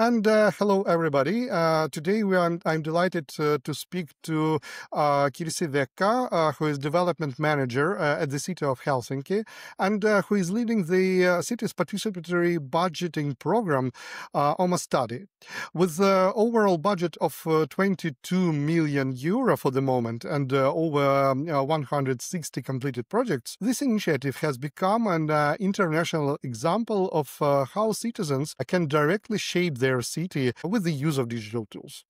And hello, everybody. Today I'm delighted to speak to Kirsi Vekka, who is Development Manager at the City of Helsinki, and who is leading the city's participatory budgeting program, OmaStadi. With the overall budget of 22 million euro for the moment and over 160 completed projects, this initiative has become an international example of how citizens can directly shape their city with the use of digital tools.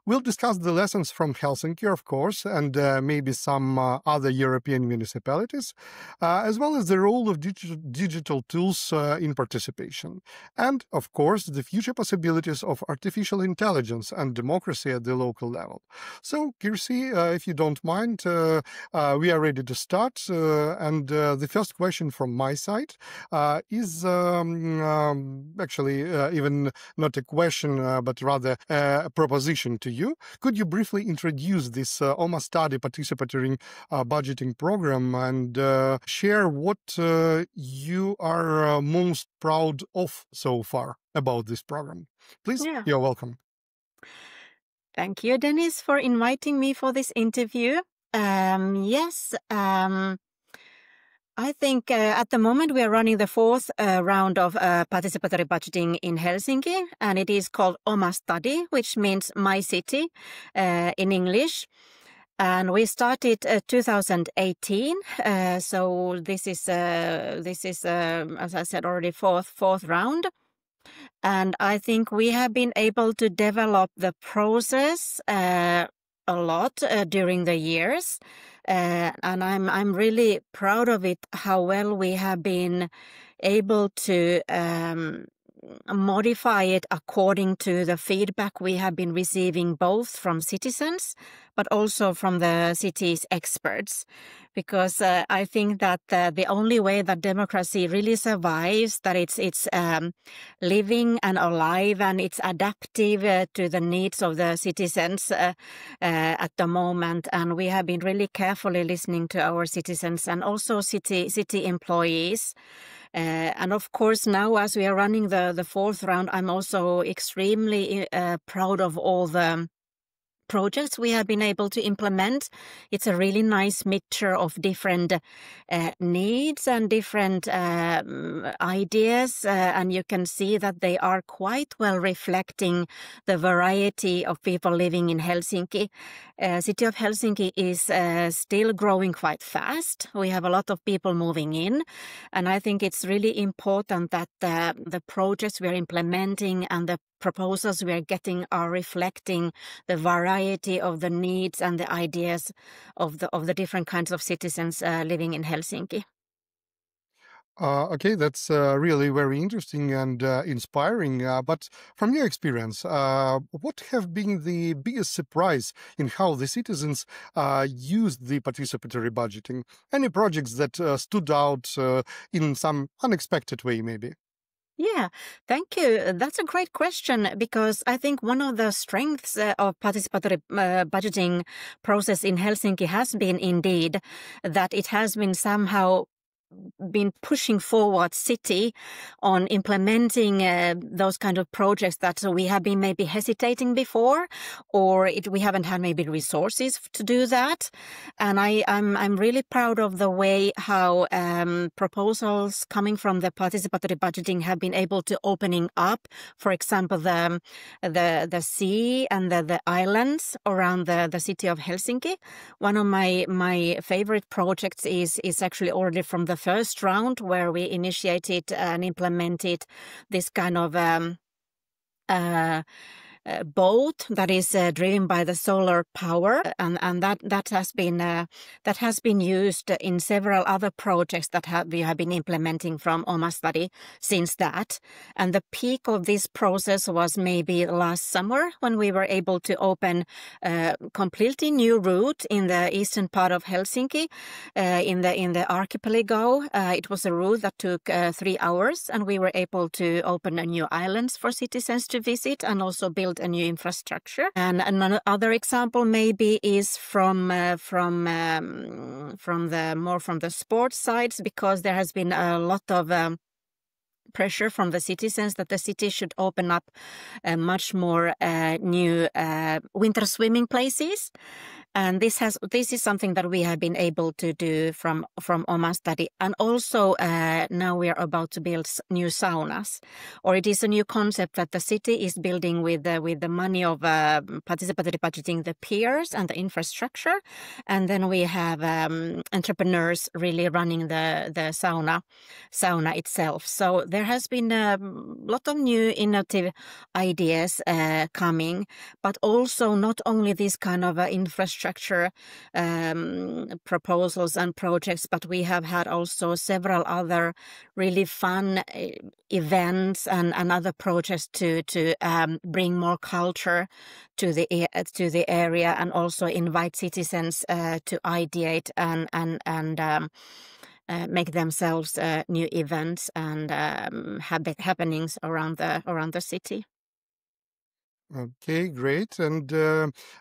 We'll discuss the lessons from Helsinki, of course, and maybe some other European municipalities, as well as the role of digital tools in participation. And, of course, the future possibilities of artificial intelligence and democracy at the local level. So, Kirsi, if you don't mind, we are ready to start. And the first question from my side is actually even not a question, but rather a proposition to you. Could you briefly introduce this OmaStadi participatory budgeting program and share what you are most proud of so far about this program? Please, you're welcome. Thank you, Dennis, for inviting me for this interview. I think at the moment we are running the fourth round of participatory budgeting in Helsinki, and it is called OmaStadi, which means my city in English. And we started 2018, so this is as I said already fourth round. And I think we have been able to develop the process a lot during the years. And I'm really proud of it, how well we have been able to modify it according to the feedback we have been receiving both from citizens but also from the city's experts. Because I think that the only way that democracy really survives, that it's living and alive and it's adaptive to the needs of the citizens at the moment. And we have been really carefully listening to our citizens and also city employees. And of course, now as we are running the fourth round, I'm also extremely proud of all the projects we have been able to implement. It's a really nice mixture of different needs and different ideas, and you can see that they are quite well reflecting the variety of people living in Helsinki. City of Helsinki is still growing quite fast. We have a lot of people moving in, and I think it's really important that the projects we are implementing and the proposals we are getting are reflecting the variety of the needs and the ideas of the different kinds of citizens living in Helsinki. Okay, that's really very interesting and inspiring. But from your experience, what have been the biggest surprise in how the citizens used the participatory budgeting? Any projects that stood out in some unexpected way, maybe? Yeah, thank you. That's a great question, because I think one of the strengths of participatory budgeting process in Helsinki has been indeed that it has been somehow been pushing forward city on implementing those kind of projects that we have been maybe hesitating before, or we haven't had maybe resources to do that. And I'm really proud of the way how proposals coming from the participatory budgeting have been able to opening up, for example, the sea and the islands around the city of Helsinki. One of my favorite projects is actually already from the first round, where we initiated and implemented this kind of boat that is driven by the solar power, and that has been used in several other projects that we have been implementing from OmaStadi since that. And the peak of this process was maybe last summer, when we were able to open a completely new route in the eastern part of Helsinki, in the archipelago. It was a route that took 3 hours, and we were able to open a new islands for citizens to visit and also build a new infrastructure. And another example maybe is from the sports sides, because there has been a lot of pressure from the citizens that the city should open up much more new winter swimming places. And this is something that we have been able to do from OmaStadi. And also now we are about to build new saunas, or it is a new concept that the city is building with the money of participatory budgeting, the piers and the infrastructure. And then we have entrepreneurs really running the sauna itself. So there has been a lot of new innovative ideas coming, but also not only this kind of infrastructure proposals and projects, but we have had also several other really fun events and other projects to bring more culture to the area, and also invite citizens to ideate and make themselves new events and happenings around the city. Okay, great. And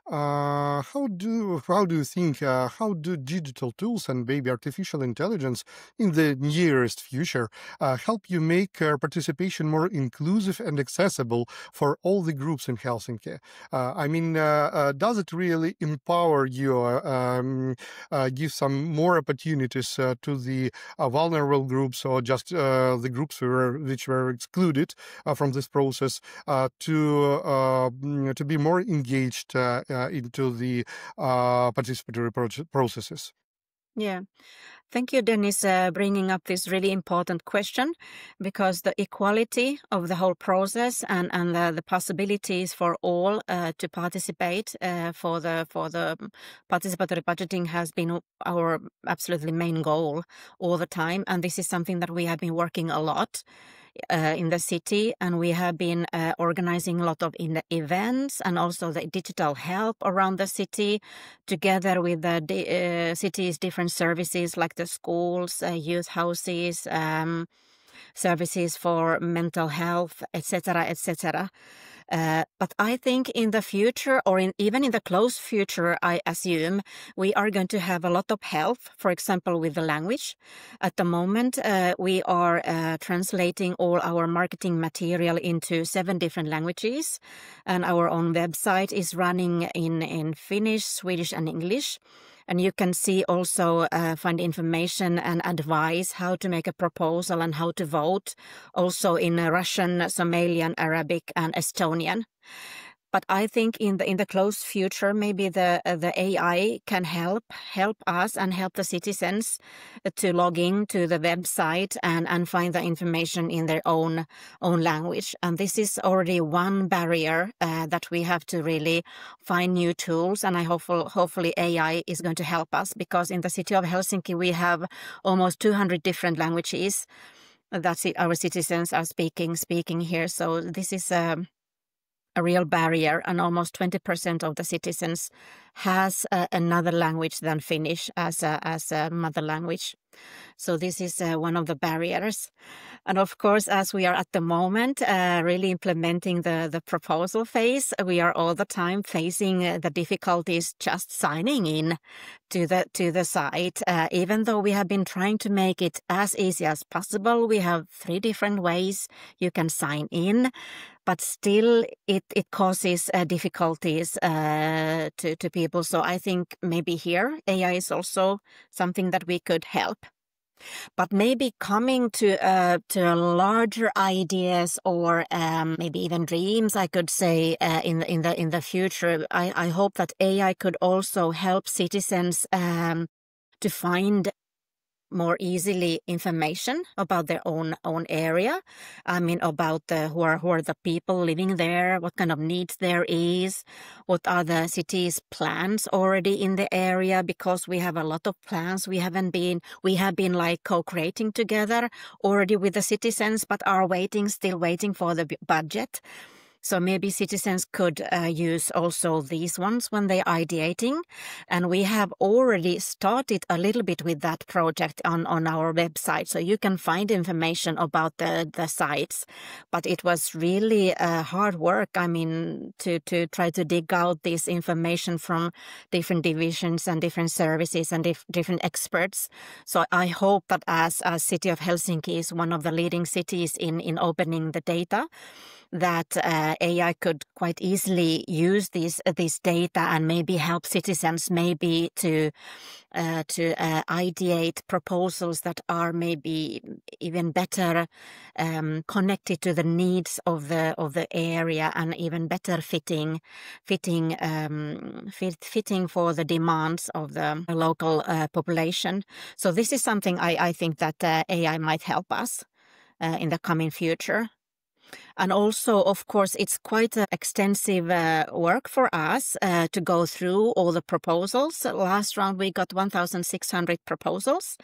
how do you think how do digital tools and maybe artificial intelligence in the nearest future help you make participation more inclusive and accessible for all the groups in Helsinki? I mean, does it really empower you, give some more opportunities to the vulnerable groups, or just the groups which were excluded from this process to be more engaged into the participatory processes? Yeah. Thank you, Dennis, bringing up this really important question, because the equality of the whole process and the possibilities for all to participate for the participatory budgeting has been our absolutely main goal all the time. And this is something that we have been working a lot in the city, and we have been organizing a lot of events and also the digital help around the city, together with the city's different services like the schools, youth houses, services for mental health, etc., etc. But I think in the future, or even in the close future, I assume we are going to have a lot of help, for example, with the language. At the moment, we are translating all our marketing material into 7 different languages, and our own website is running in Finnish, Swedish, and English. And you can see also find information and advice how to make a proposal and how to vote, also in Russian, Somalian, Arabic, and Estonian. But I think in the close future, maybe the AI can help us and help the citizens to log in to the website and find the information in their own language. And this is already one barrier that we have to really find new tools. And I hopefully AI is going to help us, because in the city of Helsinki we have almost 200 different languages. That's it. Our citizens are speaking here. So this is a real barrier, and almost 20% of the citizens has another language than Finnish as a mother language. So this is one of the barriers. And of course, as we are at the moment really implementing the proposal phase, we are all the time facing the difficulties just signing in to the site. Even though we have been trying to make it as easy as possible, we have 3 different ways you can sign in, but still it causes difficulties to people. So I think maybe here AI is also something that we could help. But maybe coming to larger ideas, or maybe even dreams, I could say, in the future, I hope that AI could also help citizens to find more easily information about their own area. I mean, about who are the people living there, what kind of needs there is, what are the city's plans already in the area, because we have a lot of plans. We have been like co-creating together already with the citizens, but are still waiting for the budget. So maybe citizens could use also these ones when they're ideating. And we have already started a little bit with that project on our website. So you can find information about the sites. But it was really hard work, I mean, to try to dig out this information from different divisions and different services and different experts. So I hope that as City of Helsinki is one of the leading cities in opening the data, that AI could quite easily use this data and maybe help citizens maybe to ideate proposals that are maybe even better connected to the needs of the area and even better fitting for the demands of the local population. So this is something I think that AI might help us in the coming future. And also, of course, it's quite extensive work for us to go through all the proposals. Last round, we got 1,600 proposals.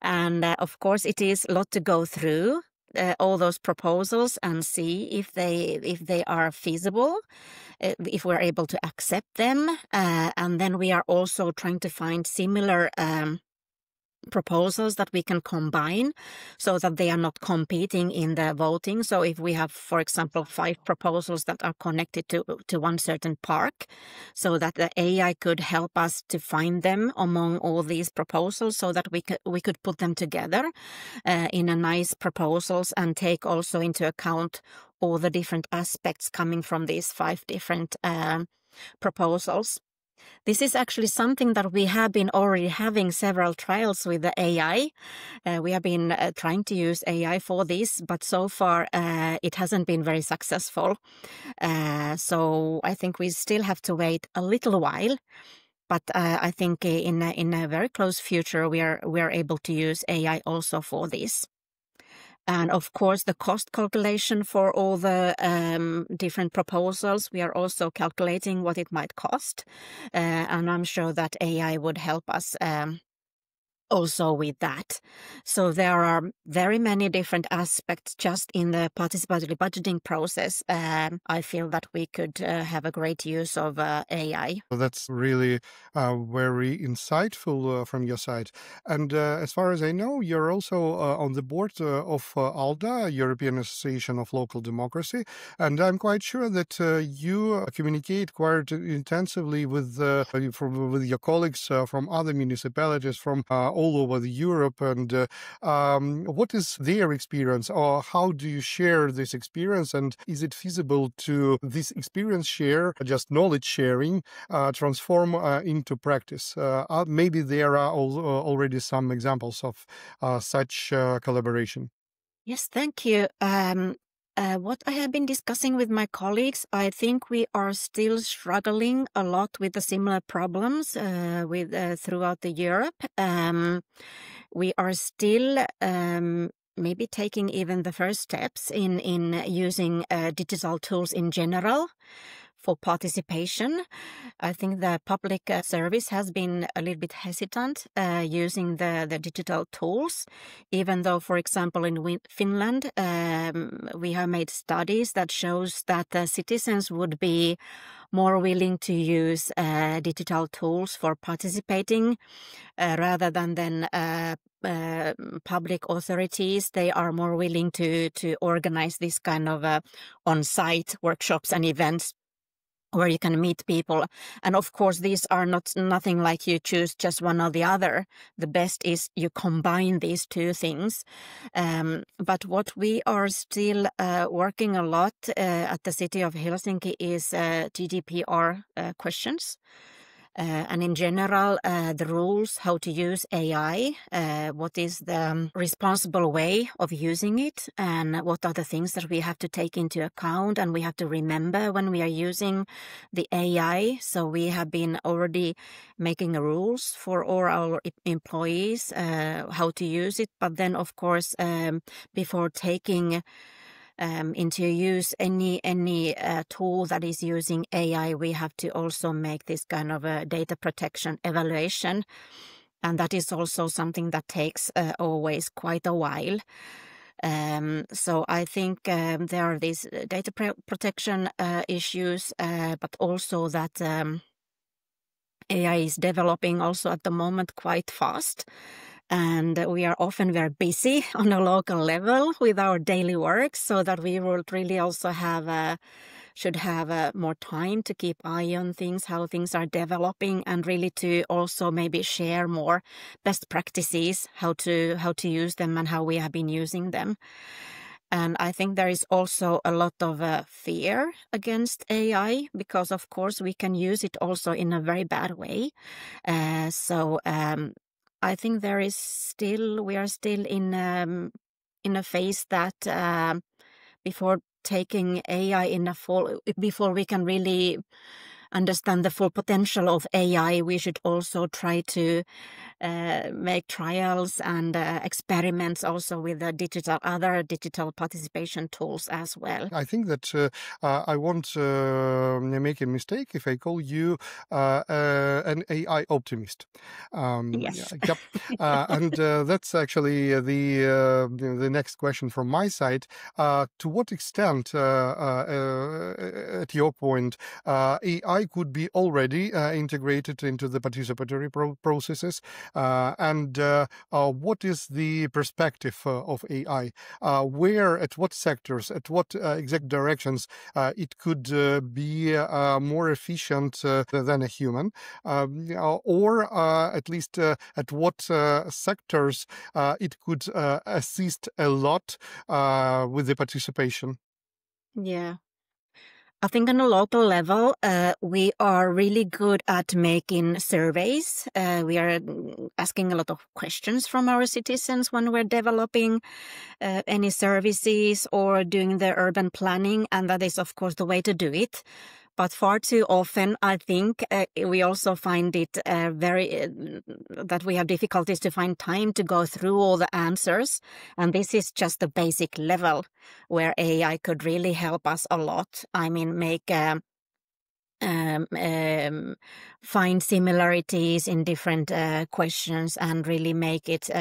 And of course, it is a lot to go through all those proposals and see if they are feasible, if we're able to accept them. And then we are also trying to find similar proposals that we can combine so that they are not competing in the voting. So if we have, for example, 5 proposals that are connected to one certain park, so that the AI could help us to find them among all these proposals so that we could put them together in a nice proposals and take also into account all the different aspects coming from these 5 different proposals. This is actually something that we have been already having several trials with the AI. We have been trying to use AI for this, but so far it hasn't been very successful. So I think we still have to wait a little while. But I think in a very close future, we are able to use AI also for this. And of course, the cost calculation for all the different proposals, we are also calculating what it might cost. And I'm sure that AI would help us also with that. So there are very many different aspects just in the participatory budgeting process. I feel that we could have a great use of AI. So that's really very insightful from your side. And as far as I know, you're also on the board of ALDA, European Association of Local Democracy. And I'm quite sure that you communicate quite intensively with your colleagues from other municipalities from all over Europe. And what is their experience, or how do you share this experience? And is it feasible to this experience share, just knowledge sharing, transform into practice? Maybe there are already some examples of such collaboration. Yes, thank you. What I have been discussing with my colleagues, I think we are still struggling a lot with the similar problems throughout the Europe. We are still maybe taking even the first steps in using digital tools in general for participation. I think the public service has been a little bit hesitant using the digital tools, even though, for example, in Finland, we have made studies that shows that the citizens would be more willing to use digital tools for participating rather than public authorities. They are more willing to organize this kind of on-site workshops and events where you can meet people. And of course, these are nothing like you choose just one or the other. The best is you combine these two things. But what we are still working a lot at the City of Helsinki is GDPR questions. And in general, the rules, how to use AI, what is the responsible way of using it, and what are the things that we have to take into account and we have to remember when we are using the AI. So we have been already making rules for all our employees, how to use it. But then, of course, before taking into use any tool that is using AI, we have to also make this kind of a data protection evaluation. And that is also something that takes always quite a while. So I think there are these data protection issues, but also that AI is developing also at the moment quite fast. And we are often very busy on a local level with our daily work, so that we would really also should have more time to keep eye on things, how things are developing, and really to also maybe share more best practices, how to use them and how we have been using them. And I think there is also a lot of fear against AI, because of course we can use it also in a very bad way. So I think we are still in a phase that before taking AI before we can really understand the full potential of AI, we should also try to make trials and experiments also with the other digital participation tools as well. I think that I won't make a mistake if I call you an AI optimist. Yes. Yep. And that's actually the next question from my side. To what extent, at your point, AI could be already integrated into the participatory processes? And what is the perspective of AI? Where, at what sectors, at what exact directions it could be more efficient than a human, or at least at what sectors it could assist a lot with the participation? Yeah. I think on a local level, we are really good at making surveys. We are asking a lot of questions from our citizens when we're developing any services or doing the urban planning, and that is, of course, the way to do it. But far too often, I think we also find it that we have difficulties to find time to go through all the answers. And this is just the basic level where AI could really help us a lot. I mean, find similarities in different questions and really make it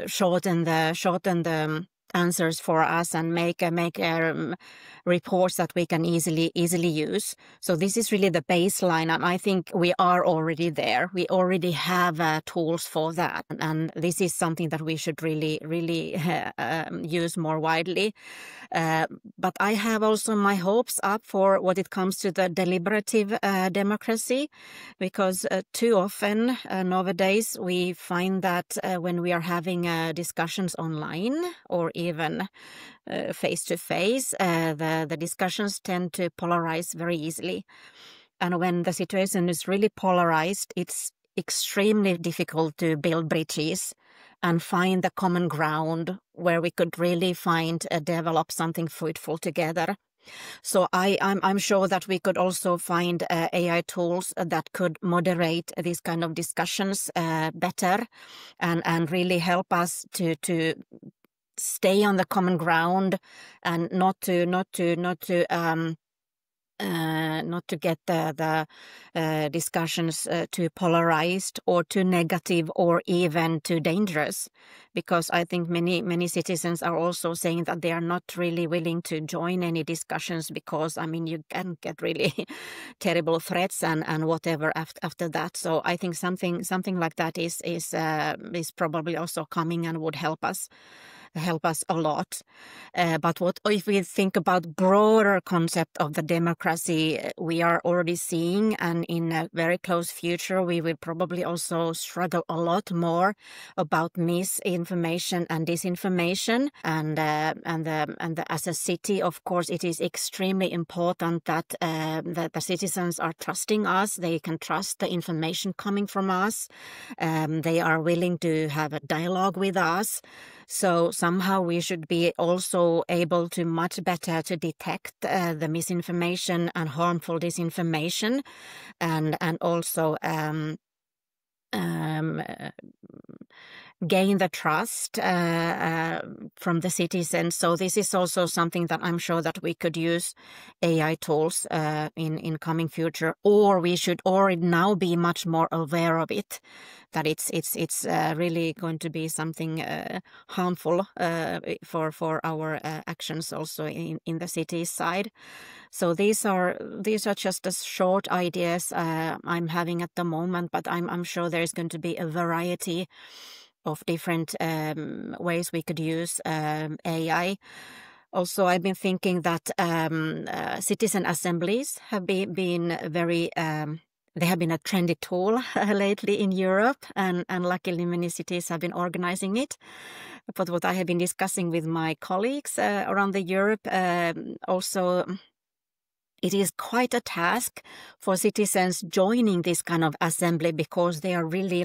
shorten the answers for us and make reports that we can easily use. So this is really the baseline, and I think we are already there. We already have tools for that, and this is something that we should really use more widely. But I have also my hopes up for what it comes to the deliberative democracy, because too often nowadays we find that when we are having discussions online or even face to face, the discussions tend to polarize very easily. And when the situation is really polarized, it's extremely difficult to build bridges and find the common ground where we could really develop something fruitful together. So I'm sure that we could also find AI tools that could moderate these kind of discussions better, and really help us to stay on the common ground and not to get the discussions too polarized or too negative or even too dangerous, because I think many citizens are also saying that they are not really willing to join any discussions, because I mean you can get really terrible threats and whatever after that. So I think something like that is probably also coming and would help us a lot. But what if we think about broader concept of the democracy, we are already seeing, and in a very close future, we will probably also struggle a lot more about misinformation and disinformation. And as a city, of course, it is extremely important that the citizens are trusting us. They can trust the information coming from us. They are willing to have a dialogue with us. So somehow we should be also able to much better to detect the misinformation and harmful disinformation, and also gain the trust from the citizens. So this is also something that I'm sure that we could use AI tools in coming future, or we should already now be much more aware of it, that it's really going to be something harmful for our actions also in the city side. So these are just as short ideas I'm having at the moment, but I'm sure there's going to be a variety of different ways we could use AI. Also, I've been thinking that citizen assemblies have been very they have been a trendy tool lately in Europe, and luckily many cities have been organizing it. But what I have been discussing with my colleagues around the Europe, also it is quite a task for citizens joining this kind of assembly, because they are really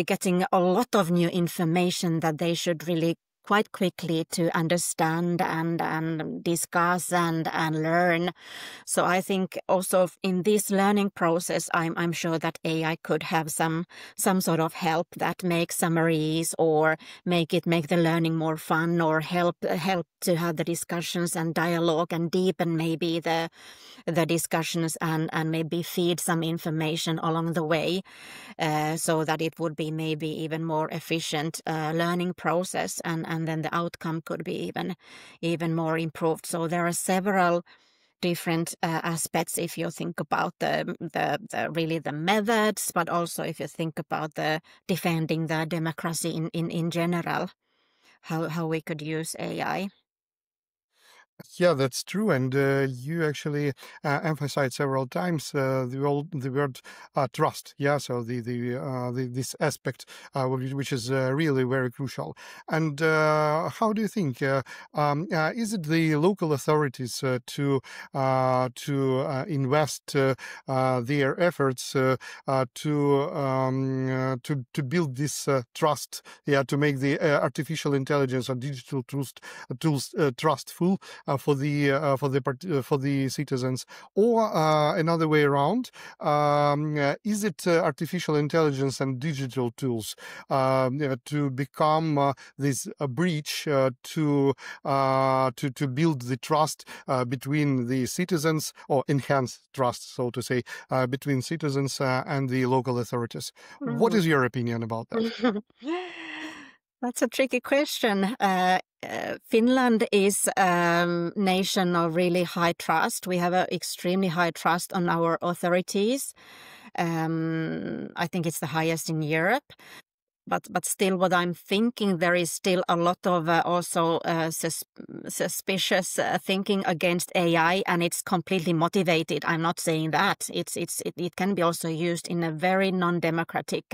getting a lot of new information that they should really quite quickly to understand and discuss and learn. So I think also in this learning process, I'm sure that AI could have some sort of help that makes summaries, or make the learning more fun, or help to have the discussions and dialogue and deepen maybe the discussions, and maybe feed some information along the way, so that it would be maybe even more efficient learning process, and then the outcome could be even more improved. So there are several different aspects if you think about the really the methods, but also if you think about the defending the democracy in general, how we could use AI. Yeah, that's true, and you actually emphasized several times the word trust. Yeah, so this aspect, which is really very crucial. And how do you think is it the local authorities to invest their efforts to build this trust? Yeah, to make the artificial intelligence or digital tools trustful for the citizens, or another way around? Is it artificial intelligence and digital tools to become this breach to build the trust between the citizens, or enhance trust, so to say, between citizens and the local authorities? What is your opinion about that? That's a tricky question. Finland is a nation of really high trust. We have an extremely high trust on our authorities. I think it's the highest in Europe. But still, what I'm thinking, there is still a lot of also suspicious thinking against AI, and it's completely motivated. I'm not saying that. It can be also used in a very non-democratic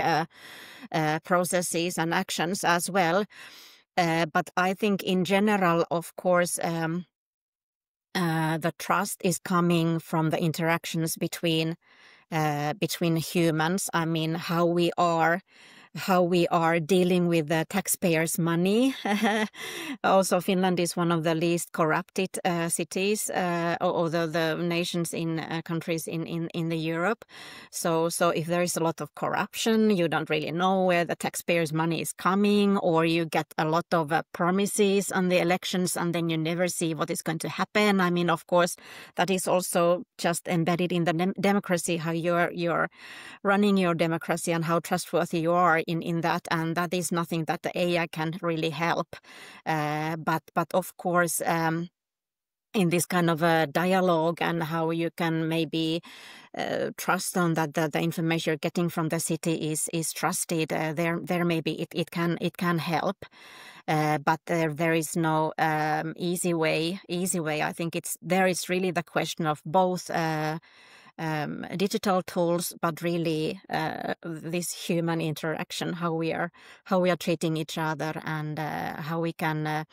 processes and actions as well. But I think in general, of course, the trust is coming from the interactions between humans. I mean, how we are dealing with the taxpayers' money. Also, Finland is one of the least corrupted cities, or the nations in countries in the Europe. So if there is a lot of corruption, you don't really know where the taxpayers' money is coming, or you get a lot of promises on the elections, and then you never see what is going to happen. I mean, of course, that is also just embedded in the democracy, how you're running your democracy and how trustworthy you are in that, and that is nothing that the AI can really help. But of course, in this kind of a dialogue, and how you can maybe trust on that the information you're getting from the city is trusted, there maybe it can help. But there is no easy way. I think there is really the question of both digital tools, but really this human interaction, how we are treating each other, and how we can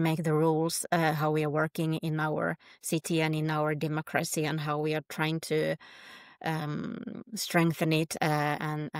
make the rules, how we are working in our city and in our democracy, and how we are trying to strengthen it and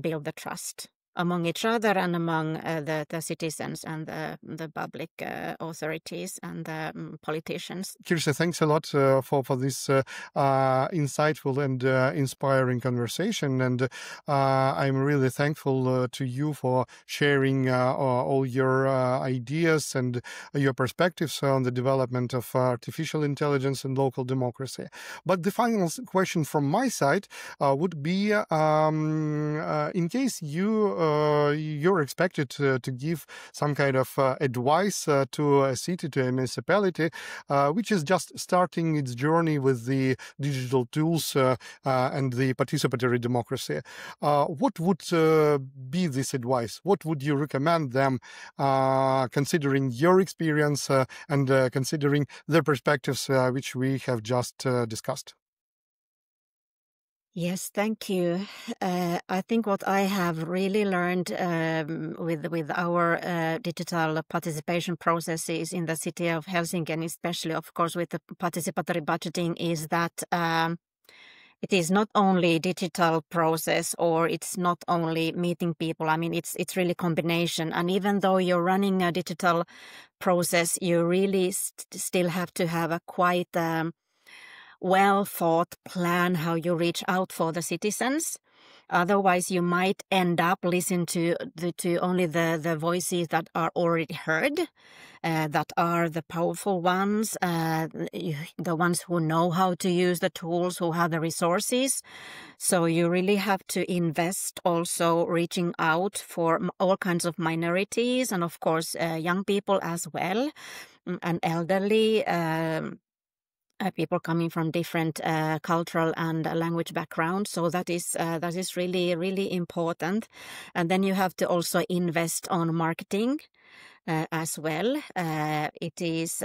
build the trust among each other and among the citizens and the public authorities and the politicians. Kirsi, thanks a lot for this insightful and inspiring conversation. And I'm really thankful to you for sharing all your ideas and your perspectives on the development of artificial intelligence and local democracy. But the final question from my side would be, in case you're expected to give some kind of advice to a city, to a municipality, which is just starting its journey with the digital tools and the participatory democracy. What would be this advice? What would you recommend them, considering your experience and considering the perspectives which we have just discussed? Yes, thank you. I think what I have really learned with our digital participation processes in the city of Helsinki, and especially, of course, with the participatory budgeting, is that it is not only digital process, or it's not only meeting people. I mean, it's really combination. And even though you're running a digital process, you really still have to have a quite well thought plan how you reach out for the citizens. Otherwise, you might end up listening to only the voices that are already heard, that are the powerful ones, the ones who know how to use the tools, who have the resources. So you really have to invest also reaching out for all kinds of minorities and, of course, young people as well, and elderly. People coming from different cultural and language backgrounds. So that is really, really important. And then you have to also invest on marketing as well. It is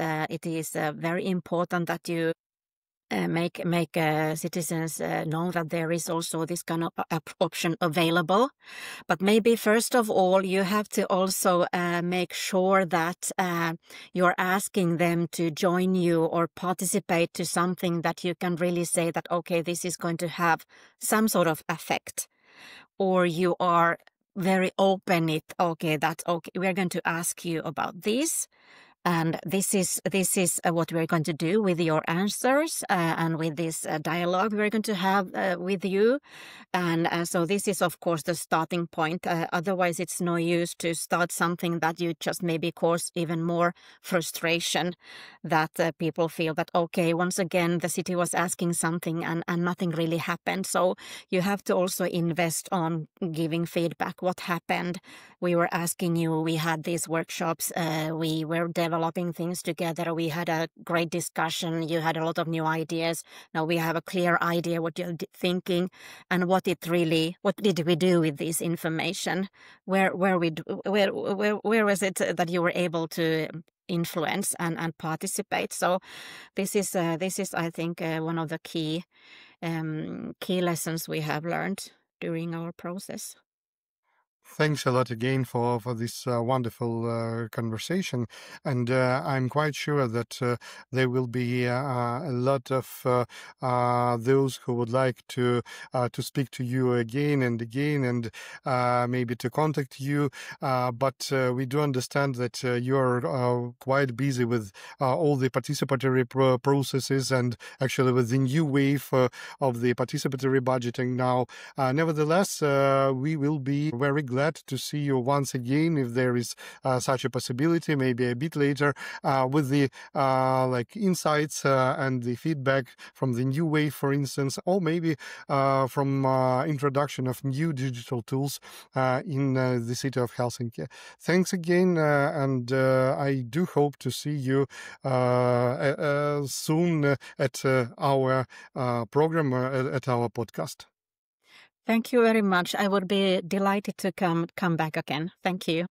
very important that you make citizens know that there is also this kind of option available. But maybe first of all, you have to also make sure that you're asking them to join you or participate to something that you can really say that, okay, this is going to have some sort of effect. Or you are very open okay, we're going to ask you about this. And this is what we're going to do with your answers and with this dialogue we're going to have with you. And so this is, of course, the starting point. Otherwise, it's no use to start something that you just maybe cause even more frustration, that people feel that, okay, once again, the city was asking something and nothing really happened. So you have to also invest on giving feedback. What happened? We were asking you, we had these workshops, we were developing things together. We had a great discussion. You had a lot of new ideas. Now we have a clear idea what you're thinking and what did we do with this information? Where was it that you were able to influence and participate? So this is I think one of the key lessons we have learned during our process. Thanks a lot again for this wonderful conversation, and I'm quite sure that there will be a lot of those who would like to speak to you again and again, and maybe to contact you. But we do understand that you're quite busy with all the participatory processes, and actually with the new wave of the participatory budgeting now. Nevertheless, we will be very glad to see you once again if there is such a possibility, maybe a bit later, with the insights and the feedback from the new wave, for instance, or maybe from introduction of new digital tools in the city of Helsinki. Thanks again, and I do hope to see you soon at our program, at our podcast. Thank you very much. I would be delighted to come back again. Thank you.